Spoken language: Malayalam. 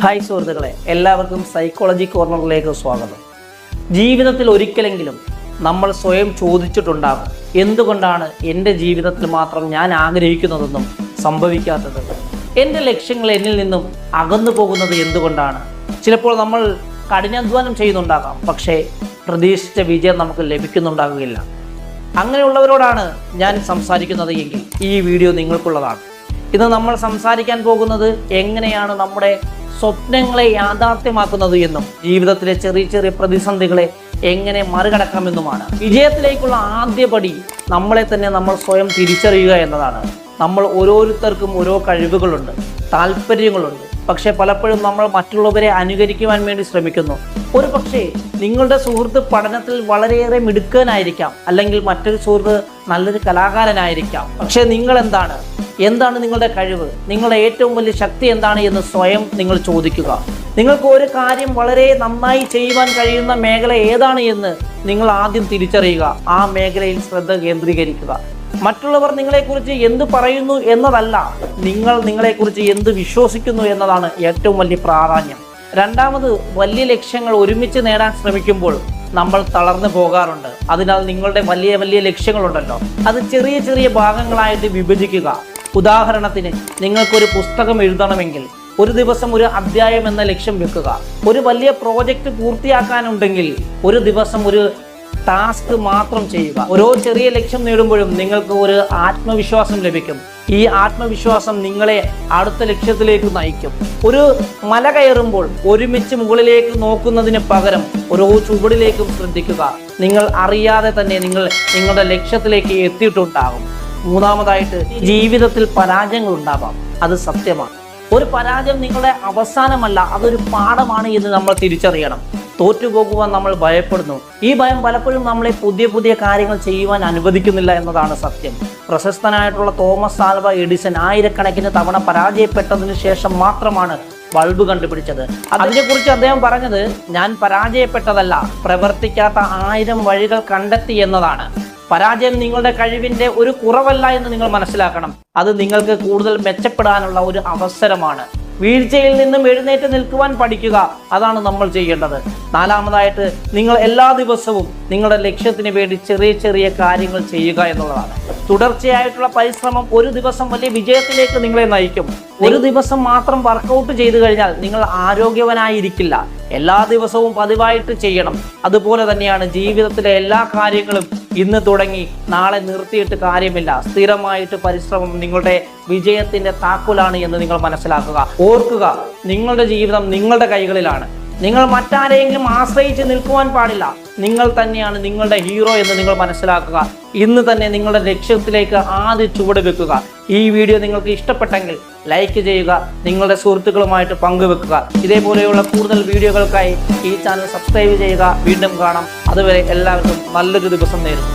ഹായ് സുഹൃത്തുക്കളെ, എല്ലാവർക്കും സൈക്കോളജി കോർണറിലേക്ക് സ്വാഗതം. ജീവിതത്തിൽ ഒരിക്കലെങ്കിലും നമ്മൾ സ്വയം ചോദിച്ചിട്ടുണ്ടാകും, എന്തുകൊണ്ടാണ് എൻ്റെ ജീവിതത്തിൽ മാത്രം ഞാൻ ആഗ്രഹിക്കുന്നതൊന്നും സംഭവിക്കാത്തത്? എൻ്റെ ലക്ഷ്യങ്ങൾ എന്നിൽ നിന്നും അകന്നു പോകുന്നത് എന്തുകൊണ്ടാണ്? ചിലപ്പോൾ നമ്മൾ കഠിനാധ്വാനം ചെയ്യുന്നുണ്ടാകാം, പക്ഷേ പ്രതീക്ഷിച്ച വിജയം നമുക്ക് ലഭിക്കുന്നുണ്ടാകുകയില്ല. അങ്ങനെയുള്ളവരോടാണ് ഞാൻ സംസാരിക്കുന്നത് എങ്കിൽ ഈ വീഡിയോ നിങ്ങൾക്കുള്ളതാണ്. ഇന്ന് നമ്മൾ സംസാരിക്കാൻ പോകുന്നത് എങ്ങനെയാണ് നമ്മുടെ സ്വപ്നങ്ങളെ യാഥാർത്ഥ്യമാക്കുന്നത് എന്നും ജീവിതത്തിലെ ചെറിയ ചെറിയ പ്രതിസന്ധികളെ എങ്ങനെ മറികടക്കാമെന്നുമാണ്. വിജയത്തിലേക്കുള്ള ആദ്യപടി നമ്മളെ തന്നെ നമ്മൾ സ്വയം തിരിച്ചറിയുക എന്നതാണ്. നമ്മൾ ഓരോരുത്തർക്കും ഓരോ കഴിവുകളുണ്ട്, താല്പര്യങ്ങളുണ്ട്. പക്ഷെ പലപ്പോഴും നമ്മൾ മറ്റുള്ളവരെ അനുകരിക്കുവാൻ വേണ്ടി ശ്രമിക്കുന്നു. ഒരു പക്ഷേ നിങ്ങളുടെ സുഹൃത്ത് പഠനത്തിൽ വളരെയേറെ മിടുക്കനായിരിക്കാം, അല്ലെങ്കിൽ മറ്റൊരു സുഹൃത്ത് നല്ലൊരു കലാകാരനായിരിക്കാം. പക്ഷേ നിങ്ങൾ എന്താണ് നിങ്ങളുടെ കഴിവ്? നിങ്ങളുടെ ഏറ്റവും വലിയ ശക്തി എന്താണ് എന്ന് സ്വയം നിങ്ങൾ ചോദിക്കുക. നിങ്ങൾക്ക് ഒരു കാര്യം വളരെ നന്നായി ചെയ്യുവാൻ കഴിയുന്ന മേഖല ഏതാണ് എന്ന് നിങ്ങൾ ആദ്യം തിരിച്ചറിയുക. ആ മേഖലയിൽ ശ്രദ്ധ കേന്ദ്രീകരിക്കുക. മറ്റുള്ളവർ നിങ്ങളെക്കുറിച്ച് എന്ത് പറയുന്നു എന്നതല്ല, നിങ്ങൾ നിങ്ങളെക്കുറിച്ച് എന്ത് വിശ്വസിക്കുന്നു എന്നതാണ് ഏറ്റവും വലിയ പ്രാധാന്യം. രണ്ടാമത്, വലിയ ലക്ഷ്യങ്ങൾ ഒരുമിച്ച് നേടാൻ ശ്രമിക്കുമ്പോൾ നമ്മൾ തളർന്നു പോകാറുണ്ട്. അതിനാൽ നിങ്ങളുടെ വലിയ വലിയ ലക്ഷ്യങ്ങളുണ്ടല്ലോ, അത് ചെറിയ ചെറിയ ഭാഗങ്ങളായിട്ട് വിഭജിക്കുക. ഉദാഹരണത്തിന്, നിങ്ങൾക്കൊരു പുസ്തകം എഴുതണമെങ്കിൽ ഒരു ദിവസം ഒരു അധ്യായം എന്ന ലക്ഷ്യം വെക്കുക. ഒരു വലിയ പ്രോജക്റ്റ് പൂർത്തിയാക്കാനുണ്ടെങ്കിൽ ഒരു ദിവസം ഒരു ടാസ്ക് മാത്രം ചെയ്യുക. ഓരോ ചെറിയ ലക്ഷ്യം നേടുമ്പോഴും നിങ്ങൾക്ക് ഒരു ആത്മവിശ്വാസം ലഭിക്കും. ഈ ആത്മവിശ്വാസം നിങ്ങളെ അടുത്ത ലക്ഷ്യത്തിലേക്ക് നയിക്കും. ഒരു മല കയറുമ്പോൾ ഒരുമിച്ച് മുകളിലേക്ക് നോക്കുന്നതിന് പകരം ഓരോ ചുവടിലേക്കും ശ്രദ്ധിക്കുക. നിങ്ങൾ അറിയാതെ തന്നെ നിങ്ങൾ നിങ്ങളുടെ ലക്ഷ്യത്തിലേക്ക് എത്തിയിട്ടുണ്ടാകും. മൂന്നാമതായിട്ട്, ജീവിതത്തിൽ പരാജയങ്ങൾ ഉണ്ടാവാം, അത് സത്യമാണ്. ഒരു പരാജയം നിങ്ങളുടെ അവസാനമല്ല, അതൊരു പാഠമാണ് എന്ന് നമ്മൾ തിരിച്ചറിയണം. തോറ്റുപോകുവാൻ നമ്മൾ ഭയപ്പെടുന്നു. ഈ ഭയം പലപ്പോഴും നമ്മളെ പുതിയ പുതിയ കാര്യങ്ങൾ ചെയ്യുവാൻ അനുവദിക്കുന്നില്ല എന്നതാണ് സത്യം. പ്രശസ്തനായിട്ടുള്ള തോമസ് ആൽവ എഡിസൺ ആയിരക്കണക്കിന് തവണ പരാജയപ്പെട്ടതിന് ശേഷം മാത്രമാണ് ബൾബ് കണ്ടുപിടിച്ചത്. അതിനെക്കുറിച്ച് അദ്ദേഹം പറഞ്ഞത്, ഞാൻ പരാജയപ്പെട്ടതല്ല, പ്രവർത്തിക്കാത്ത 1000 വഴികൾ കണ്ടെത്തി എന്നതാണ്. പരാജയം നിങ്ങളുടെ കഴിവിൻ്റെ ഒരു കുറവല്ല എന്ന് നിങ്ങൾ മനസ്സിലാക്കണം. അത് നിങ്ങൾക്ക് കൂടുതൽ മെച്ചപ്പെടാനുള്ള ഒരു അവസരമാണ്. വീഴ്ചയിൽ നിന്നും എഴുന്നേറ്റ് നിൽക്കുവാൻ പഠിക്കുക, അതാണ് നമ്മൾ ചെയ്യേണ്ടത്. നാലാമതായിട്ട്, നിങ്ങൾ എല്ലാ ദിവസവും നിങ്ങളുടെ ലക്ഷ്യത്തിന് വേണ്ടി ചെറിയ ചെറിയ കാര്യങ്ങൾ ചെയ്യുക എന്നുള്ളതാണ്. തുടർച്ചയായിട്ടുള്ള പരിശ്രമം ഒരു ദിവസം വലിയ വിജയത്തിലേക്ക് നിങ്ങളെ നയിക്കും. ഒരു ദിവസം മാത്രം വർക്കൗട്ട് ചെയ്തു കഴിഞ്ഞാൽ നിങ്ങൾ ആരോഗ്യവാനായിരിക്കില്ല. എല്ലാ ദിവസവും പതിവായിട്ട് ചെയ്യണം. അതുപോലെ തന്നെയാണ് ജീവിതത്തിലെ എല്ലാ കാര്യങ്ങളും. ഇന്ന് തുടങ്ങി നാളെ നിർത്തിയിട്ട് കാര്യമില്ല. സ്ഥിരമായിട്ട് പരിശ്രമം നിങ്ങളുടെ വിജയത്തിന്റെ താക്കോലാണ് എന്ന് നിങ്ങൾ മനസ്സിലാക്കുക. ഓർക്കുക, നിങ്ങളുടെ ജീവിതം നിങ്ങളുടെ കൈകളിലാണ്. നിങ്ങൾ മറ്റാരെങ്കിലും ആശ്രയിച്ച് നിൽക്കുവാൻ പാടില്ല. നിങ്ങൾ തന്നെയാണ് നിങ്ങളുടെ ഹീറോ എന്ന് നിങ്ങൾ മനസ്സിലാക്കുക. ഇന്ന് തന്നെ നിങ്ങളുടെ ലക്ഷ്യത്തിലേക്ക് ആദ്യം ചുവട് വെക്കുക. ഈ വീഡിയോ നിങ്ങൾക്ക് ഇഷ്ടപ്പെട്ടെങ്കിൽ ലൈക്ക് ചെയ്യുക, നിങ്ങളുടെ സുഹൃത്തുക്കളുമായിട്ട് പങ്കുവെക്കുക. ഇതേപോലെയുള്ള കൂടുതൽ വീഡിയോകൾക്കായി ഈ ചാനൽ സബ്സ്ക്രൈബ് ചെയ്യുക. വീണ്ടും കാണാം. അതുവരെ എല്ലാവർക്കും നല്ലൊരു ദിവസം നേരുന്നു.